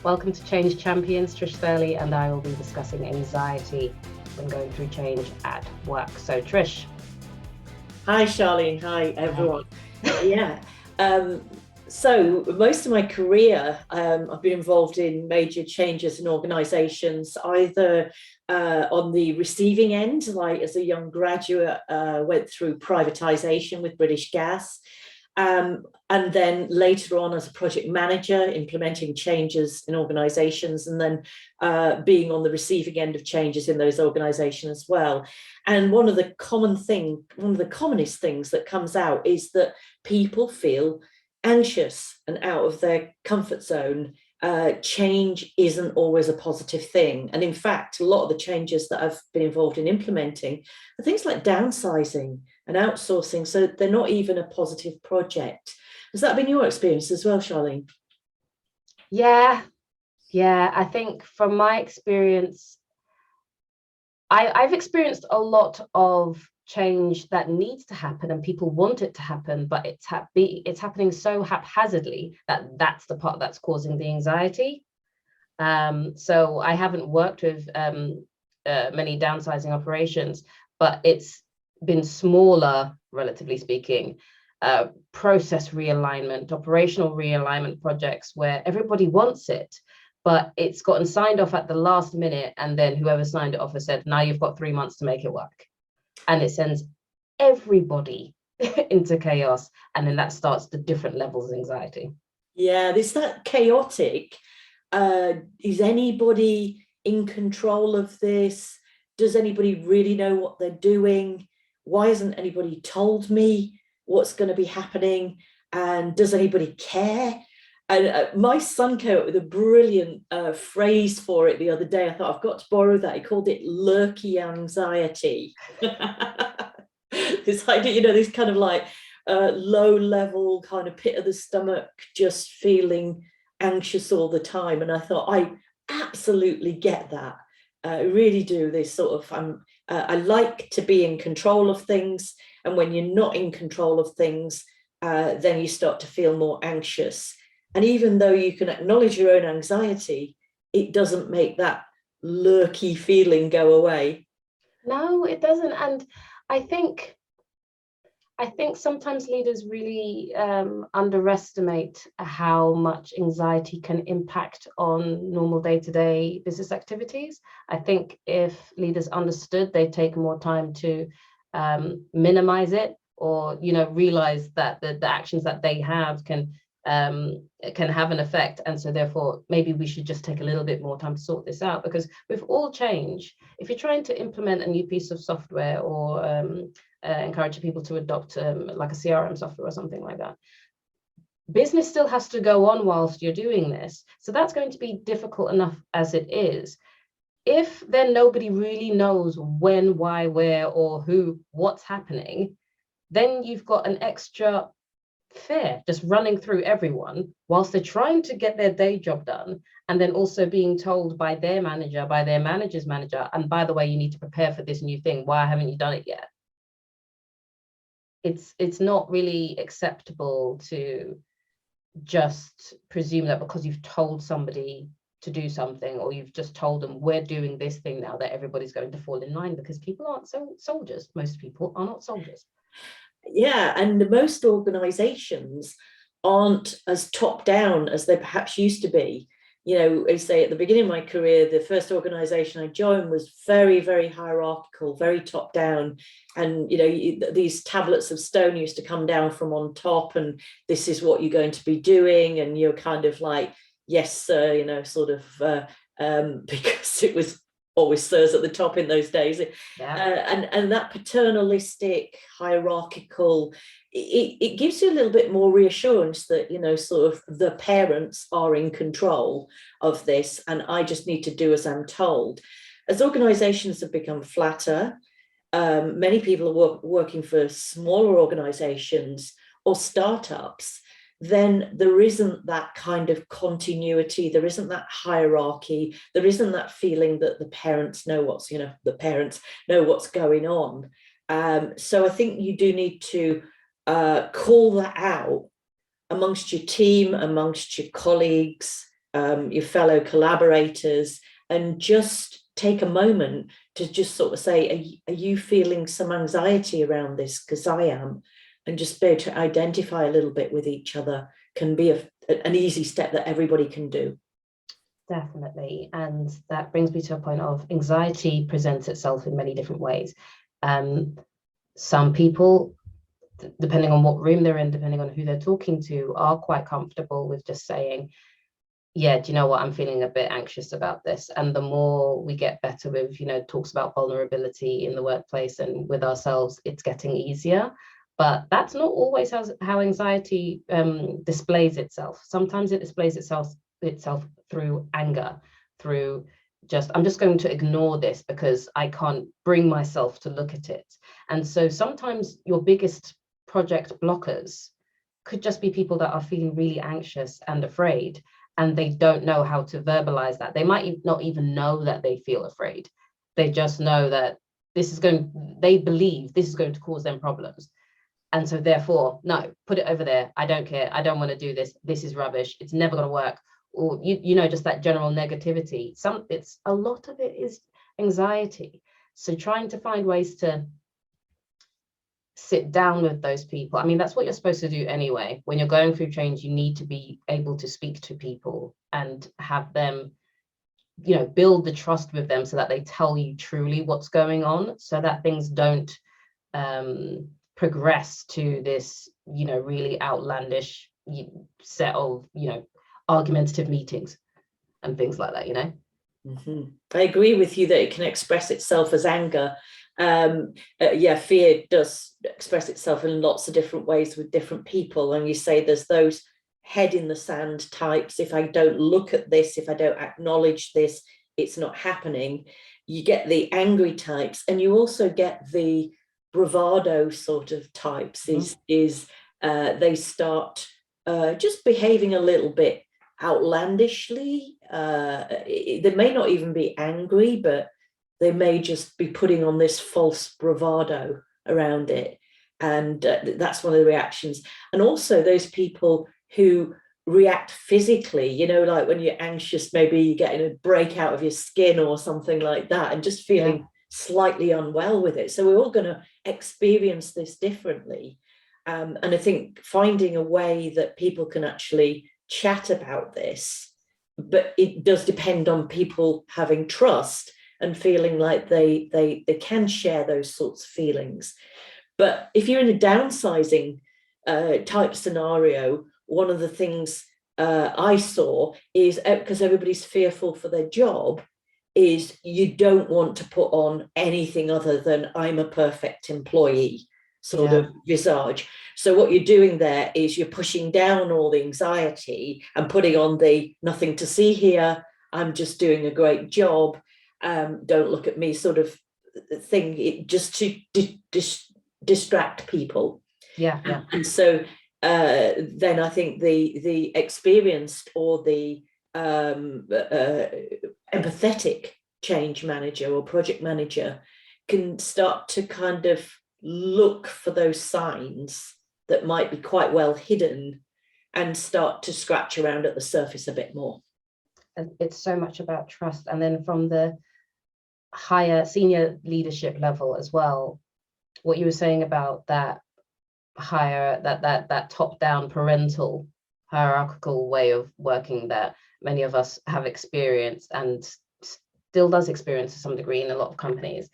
Welcome to Change Champions. Trish, Thurley and I will be discussing anxiety when going through change at work. So, Trish. Hi, Charlene. Hi, everyone. Yeah. Um, so most of my career, I've been involved in major changes in organisations, either on the receiving end, like as a young graduate, went through privatisation with British Gas, and then later on as a project manager, implementing changes in organisations, and then being on the receiving end of changes in those organisations as well. And one of the commonest things that comes out is that people feel anxious and out of their comfort zone. Change isn't always a positive thing. And in fact, a lot of the changes that I've been involved in implementing are things like downsizing and outsourcing. So they're not even a positive project. Has that been your experience as well, Charlene? Yeah, I think from my experience, I've experienced a lot of change that needs to happen and people want it to happen, but it's happening so haphazardly that that's the part that's causing the anxiety. So I haven't worked with many downsizing operations, but it's been smaller, relatively speaking, process realignment, operational realignment projects where everybody wants it, but it's gotten signed off at the last minute. And then whoever signed it off has said, now you've got 3 months to make it work. And it sends everybody into chaos. And then that starts the different levels of anxiety. Yeah, there's that chaotic. Is anybody in control of this? Does anybody really know what they're doing? Why hasn't anybody told me what's going to be happening? And does anybody care? And my son came up with a brilliant phrase for it the other day. I thought I've got to borrow that. He called it lurky anxiety. This idea, this kind of like low level kind of pit of the stomach, just feeling anxious all the time. And I thought, I absolutely get that. I really do. This sort of, I like to be in control of things. And when you're not in control of things, then you start to feel more anxious. And even though you can acknowledge your own anxiety, it doesn't make that lurky feeling go away. No, it doesn't. And I think sometimes leaders really underestimate how much anxiety can impact on normal day-to-day business activities. I think if leaders understood, they'd take more time to minimize it, or realize that the actions that they have can have an effect. And so therefore maybe we should just take a little bit more time to sort this out, because with all change, if you're trying to implement a new piece of software or encourage people to adopt like a CRM software or something like that, business still has to go on whilst you're doing this. So that's going to be difficult enough as it is. If then nobody really knows when, why, where, or who, what's happening, then you've got an extra fear just running through everyone whilst they're trying to get their day job done, and then also being told by their manager, by their manager's manager, and by the way, you need to prepare for this new thing. Why haven't you done it yet? It's not really acceptable to just presume that because you've told somebody to do something, or you've just told them we're doing this thing now, that everybody's going to fall in line, because people aren't soldiers. Most people are not soldiers. Yeah, and most organizations aren't as top down as they perhaps used to be. I say at the beginning of my career, the first organization I joined was very, very hierarchical, very top down. And, these tablets of stone used to come down from on top, and this is what you're going to be doing. And you're kind of like, yes, sir, sort of, because it was always sirs at the top in those days. Yeah. And that paternalistic, hierarchical, it gives you a little bit more reassurance that, sort of the parents are in control of this, and I just need to do as I'm told. As organizations have become flatter, many people are working for smaller organizations or startups, then there isn't that kind of continuity, there isn't that hierarchy, there isn't that feeling that the parents know what's going on. So I think you do need to call that out amongst your team, amongst your colleagues, your fellow collaborators, and just take a moment to just sort of say, are you feeling some anxiety around this? Because I am. And just be able to identify a little bit with each other can be an easy step that everybody can do. Definitely. And that brings me to a point of anxiety presents itself in many different ways. Some people, depending on what room they're in, depending on who they're talking to, are quite comfortable with just saying, yeah, do you know what, I'm feeling a bit anxious about this. And the more we get better with, talks about vulnerability in the workplace and with ourselves, it's getting easier. But that's not always how anxiety displays itself. Sometimes it displays itself through anger, through I'm just going to ignore this because I can't bring myself to look at it. And so sometimes your biggest project blockers could just be people that are feeling really anxious and afraid, and they don't know how to verbalize that. They might not even know that they feel afraid. They just know that they believe this is going to cause them problems. And so therefore, no, put it over there. I don't care. I don't want to do this. This is rubbish. It's never going to work. Or, just that general negativity. A lot of it is anxiety. So trying to find ways to sit down with those people. I mean, that's what you're supposed to do anyway. When you're going through change, you need to be able to speak to people and have them, build the trust with them so that they tell you truly what's going on, so that things don't progress to this, really outlandish set of, argumentative meetings and things like that, Mm-hmm. I agree with you that it can express itself as anger. Fear does express itself in lots of different ways with different people. And you say there's those head in the sand types. If I don't look at this, if I don't acknowledge this, it's not happening. You get the angry types, and you also get the bravado sort of types. They start just behaving a little bit outlandishly. They may not even be angry, but they may just be putting on this false bravado around it. And that's one of the reactions. And also those people who react physically, like when you're anxious, maybe you're getting a breakout of your skin or something like that, and just feeling slightly unwell with it. So we're all going to experience this differently. And I think finding a way that people can actually chat about this, but it does depend on people having trust and feeling like they can share those sorts of feelings. But if you're in a downsizing type scenario, one of the things I saw is, because everybody's fearful for their job, is you don't want to put on anything other than I'm a perfect employee sort of visage. So what you're doing there is you're pushing down all the anxiety and putting on the nothing to see here, I'm just doing a great job, don't look at me sort of thing, just to distract people. And so then I think the experienced or the empathetic change manager or project manager can start to kind of look for those signs that might be quite well hidden and start to scratch around at the surface a bit more. It's so much about trust. And then from the higher senior leadership level as well, what you were saying about that higher, that top-down parental hierarchical way of working that many of us have experienced and still does experience to some degree in a lot of companies.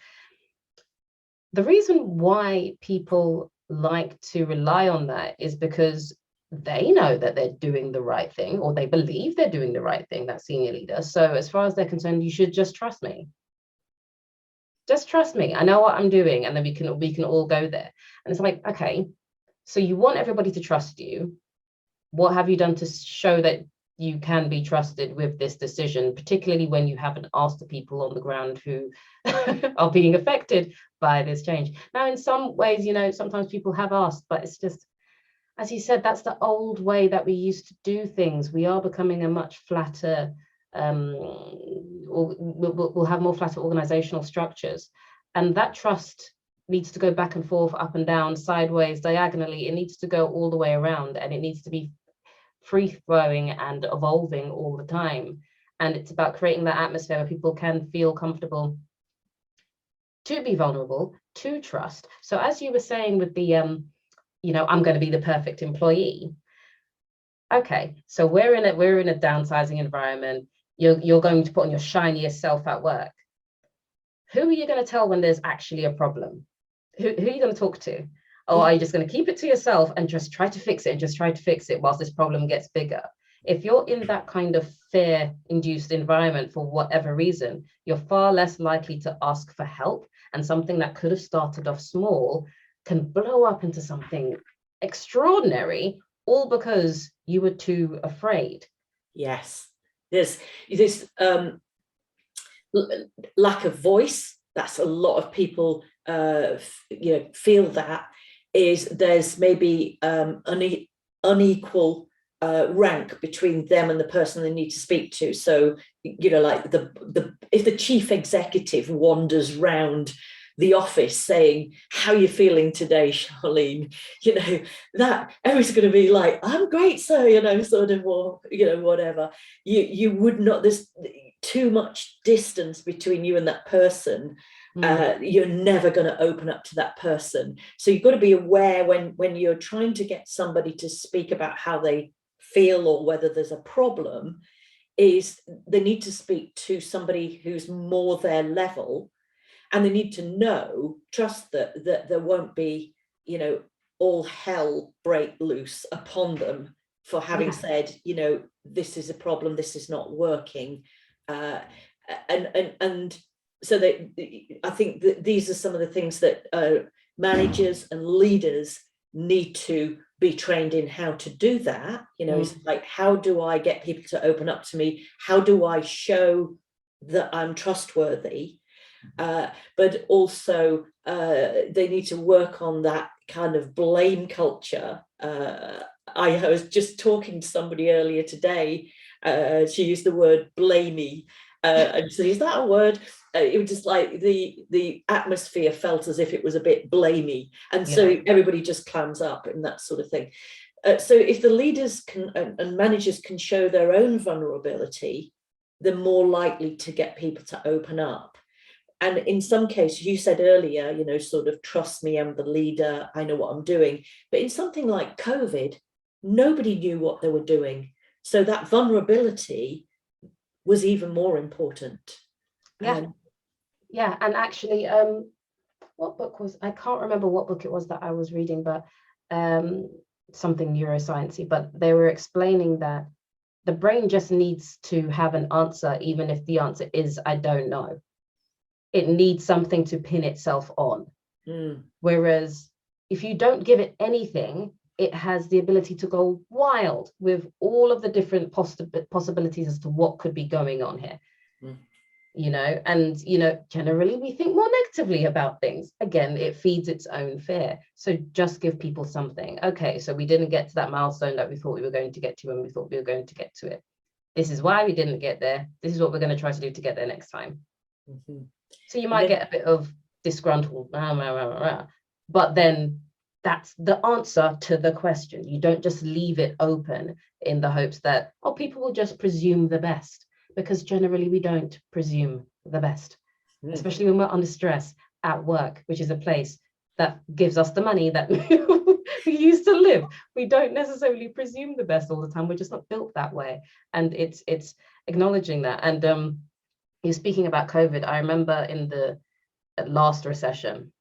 The reason why people like to rely on that is because they know that they're doing the right thing, or they believe they're doing the right thing, that senior leader. So as far as they're concerned, you should just trust me. Just trust me. I know what I'm doing, and then we can all go there. And it's like, okay, so you want everybody to trust you. What have you done to show that you can be trusted with this decision, particularly when you haven't asked the people on the ground who are being affected by this change? Now, in some ways, sometimes people have asked, but it's just, as you said, that's the old way that we used to do things. We are becoming a much flatter, we'll have more flatter organizational structures. And that trust needs to go back and forth, up and down, sideways, diagonally. It needs to go all the way around, and it needs to be free-flowing and evolving all the time. And it's about creating that atmosphere where people can feel comfortable to be vulnerable, to trust. So as you were saying with the, I'm going to be the perfect employee. Okay, so we're in a downsizing environment. You're going to put on your shiniest self at work. Who are you going to tell when there's actually a problem? Who are you going to talk to? Or are you just going to keep it to yourself and just try to fix it whilst this problem gets bigger? If you're in that kind of fear-induced environment for whatever reason, you're far less likely to ask for help, and something that could have started off small can blow up into something extraordinary, all because you were too afraid. Yes, there's this lack of voice. That's a lot of people feel that is there's maybe unequal rank between them and the person they need to speak to. So like if the chief executive wanders round the office saying, "How are you feeling today, Charlene?" That everyone's going to be like, "I'm great, sir," sort of, or whatever. You would not. There's too much distance between you and that person. You're never going to open up to that person. So you've got to be aware when you're trying to get somebody to speak about how they feel or whether there's a problem, is they need to speak to somebody who's more their level, and they need to trust that there won't be, all hell break loose upon them for having said, this is a problem, this is not working. And so I think that these are some of the things that managers and leaders need to be trained in how to do that. It's like, how do I get people to open up to me? How do I show that I'm trustworthy? But also they need to work on that kind of blame culture. I was just talking to somebody earlier today. She used the word blamey. And so is that a word? It was just like the atmosphere felt as if it was a bit blamey, and so everybody just clams up and that sort of thing. So if the leaders can and managers can show their own vulnerability, they're more likely to get people to open up. And in some cases, you said earlier, sort of trust me, I'm the leader, I know what I'm doing. But in something like COVID, nobody knew what they were doing. So that vulnerability was even more important. And actually, what book was, I can't remember what book it was that I was reading, but something neuroscience-y, but they were explaining that the brain just needs to have an answer, even if the answer is, I don't know. It needs something to pin itself on. Whereas if you don't give it anything, it has the ability to go wild with all of the different possibilities as to what could be going on here. And generally we think more negatively about things. Again, it feeds its own fear. So just give people something. Okay, so we didn't get to that milestone that we thought we were going to get to when we thought we were going to get to it. This is why we didn't get there. This is what we're going to try to do to get there next time. So you might get a bit of disgruntled, but then that's the answer to the question. You don't just leave it open in the hopes that, people will just presume the best, because generally we don't presume the best, especially when we're under stress at work, which is a place that gives us the money that we used to live. We don't necessarily presume the best all the time. We're just not built that way. And it's acknowledging that. And you're speaking about COVID. I remember in the last recession,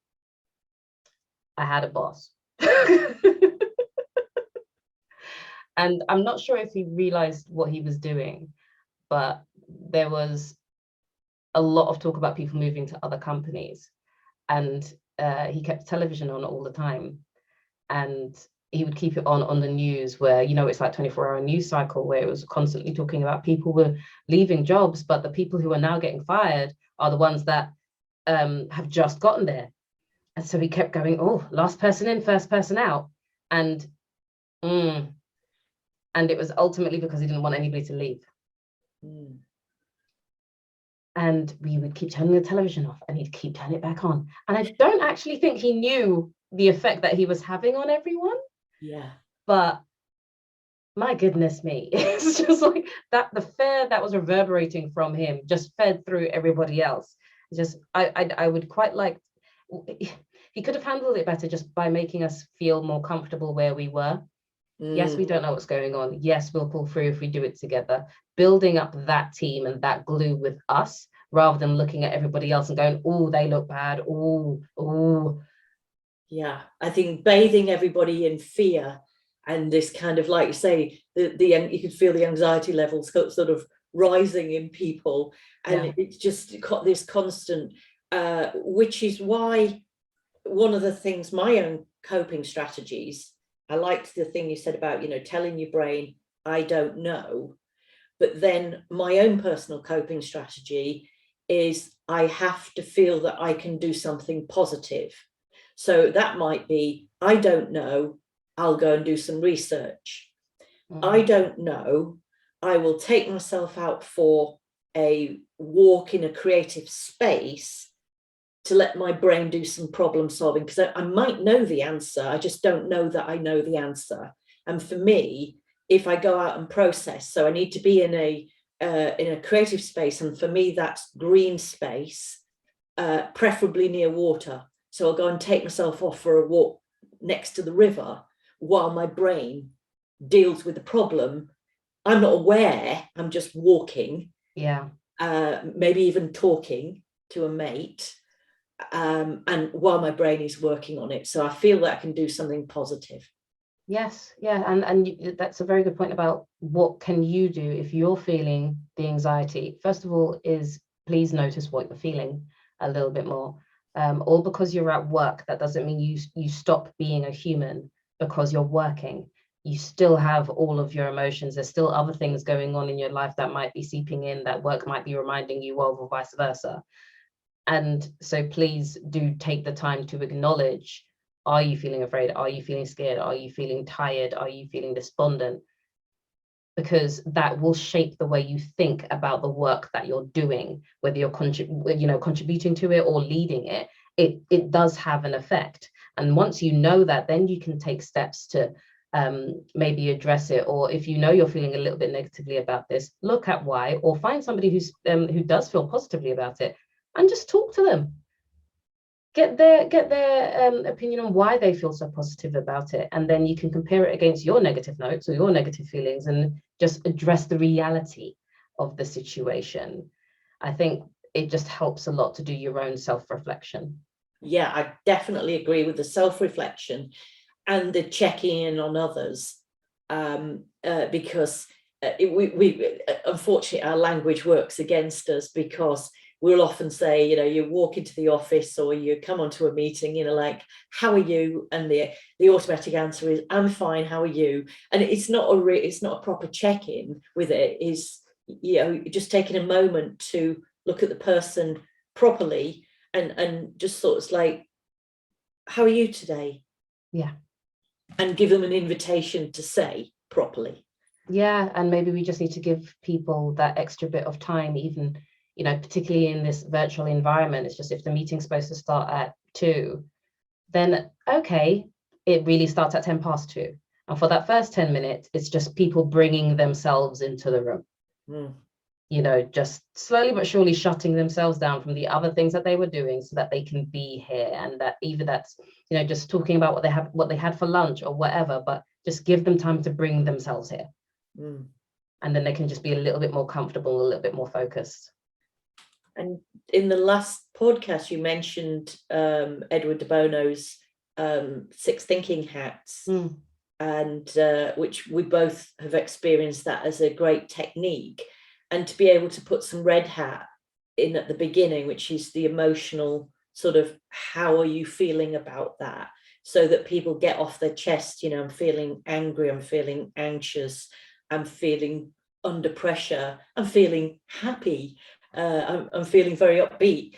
I had a boss. And I'm not sure if he realized what he was doing, but there was a lot of talk about people moving to other companies, and he kept television on all the time, and he would keep it on the news where, it's like 24-hour news cycle where it was constantly talking about people were leaving jobs, but the people who are now getting fired are the ones that have just gotten there. And so he kept going, last person in, first person out. And it was ultimately because he didn't want anybody to leave. And we would keep turning the television off and he'd keep turning it back on. And I don't actually think he knew the effect that he was having on everyone. Yeah. But my goodness me, it's just like that, the fear that was reverberating from him just fed through everybody else. Just I would quite like, he could have handled it better just by making us feel more comfortable where we were. Yes, we don't know what's going on. Yes, we'll pull through if we do it together. Building up that team and that glue with us, rather than looking at everybody else and going, oh, they look bad. Oh. Yeah, I think bathing everybody in fear and this kind of, like you say, you could feel the anxiety levels sort of rising in people, and it's just got this constant, which is why one of the things, my own coping strategies, I liked the thing you said about, telling your brain, I don't know. But then my own personal coping strategy is I have to feel that I can do something positive. So that might be, I don't know, I'll go and do some research. I don't know, I will take myself out for a walk in a creative space to let my brain do some problem solving, because I might know the answer, I just don't know that I know the answer. And for me, if I go out and process, so I need to be in a creative space, and for me that's green space, preferably near water. So I'll go and take myself off for a walk next to the river while my brain deals with the problem. I'm not aware, I'm just walking. Yeah. Maybe even talking to a mate. And while my brain is working on it. So I feel that I can do something positive. Yes, yeah, and that's a very good point about what can you do if you're feeling the anxiety. First of all, is please notice what you're feeling a little bit more. All because you're at work, that doesn't mean you stop being a human because you're working. You still have all of your emotions. There's still other things going on in your life that might be seeping in, that work might be reminding you of, or vice versa. And so please do take the time to acknowledge, are you feeling afraid? Are you feeling scared? Are you feeling tired? Are you feeling despondent? Because that will shape the way you think about the work that you're doing, whether you're contributing to it or leading it. It does have an effect. And once you know that, then you can take steps to maybe address it. Or if you know you're feeling a little bit negatively about this, look at why, or find somebody who does feel positively about it, and just talk to them. Get their opinion on why they feel so positive about it, and then you can compare it against your negative notes or your negative feelings, and just address the reality of the situation. I think it just helps a lot to do your own self-reflection. Yeah, I definitely agree with the self-reflection and the checking in on others, because we unfortunately our language works against us, because we'll often say, you walk into the office or you come onto a meeting, like, how are you? And the automatic answer is, I'm fine, how are you? And it's not a proper check-in with it. Is, just taking a moment to look at the person properly and just sort of like, how are you today? Yeah. And give them an invitation to say properly. Yeah, and maybe we just need to give people that extra bit of time, even particularly in this virtual environment. It's just, if the meeting's supposed to start at 2, then okay, it really starts at 2:10. And for that first 10 minutes, it's just people bringing themselves into the room. Just slowly but surely shutting themselves down from the other things that they were doing, so that they can be here. And that either that's, just talking about what they had for lunch or whatever, but just give them time to bring themselves here. And then they can just be a little bit more comfortable, a little bit more focused. And in the last podcast, you mentioned Edward de Bono's 6 thinking hats, and which we both have experienced that as a great technique. And to be able to put some red hat in at the beginning, which is the emotional sort of, how are you feeling about that? So that people get off their chest, I'm feeling angry, I'm feeling anxious, I'm feeling under pressure, I'm feeling happy. I'm feeling very upbeat,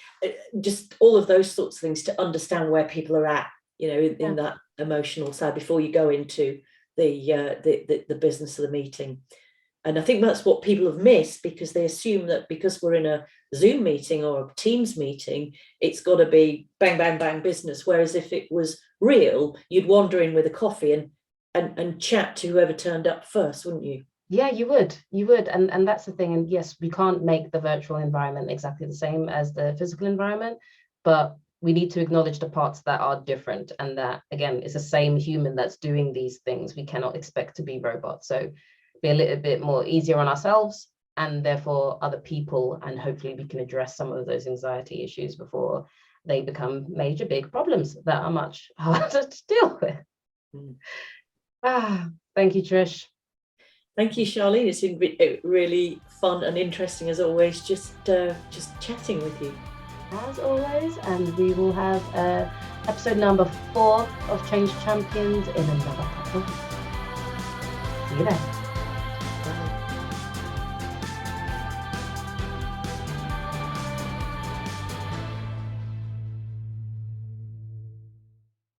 just all of those sorts of things, to understand where people are at, in that emotional side, before you go into the business of the meeting. And I think that's what people have missed, because they assume that because we're in a Zoom meeting or a Teams meeting, it's got to be bang, bang, bang business. Whereas if it was real, you'd wander in with a coffee and and chat to whoever turned up first, wouldn't you? Yeah, you would. And that's the thing. And yes, we can't make the virtual environment exactly the same as the physical environment, but we need to acknowledge the parts that are different, and that, again, it's the same human that's doing these things. We cannot expect to be robots. So be a little bit more easier on ourselves and therefore other people, and hopefully we can address some of those anxiety issues before they become major big problems that are much harder to deal with. Thank you, Trish. Thank you, Charlene. It's been really fun and interesting as always, just chatting with you. As always, and we will have episode number 4 of Change Champions in another couple of weeks. See you then.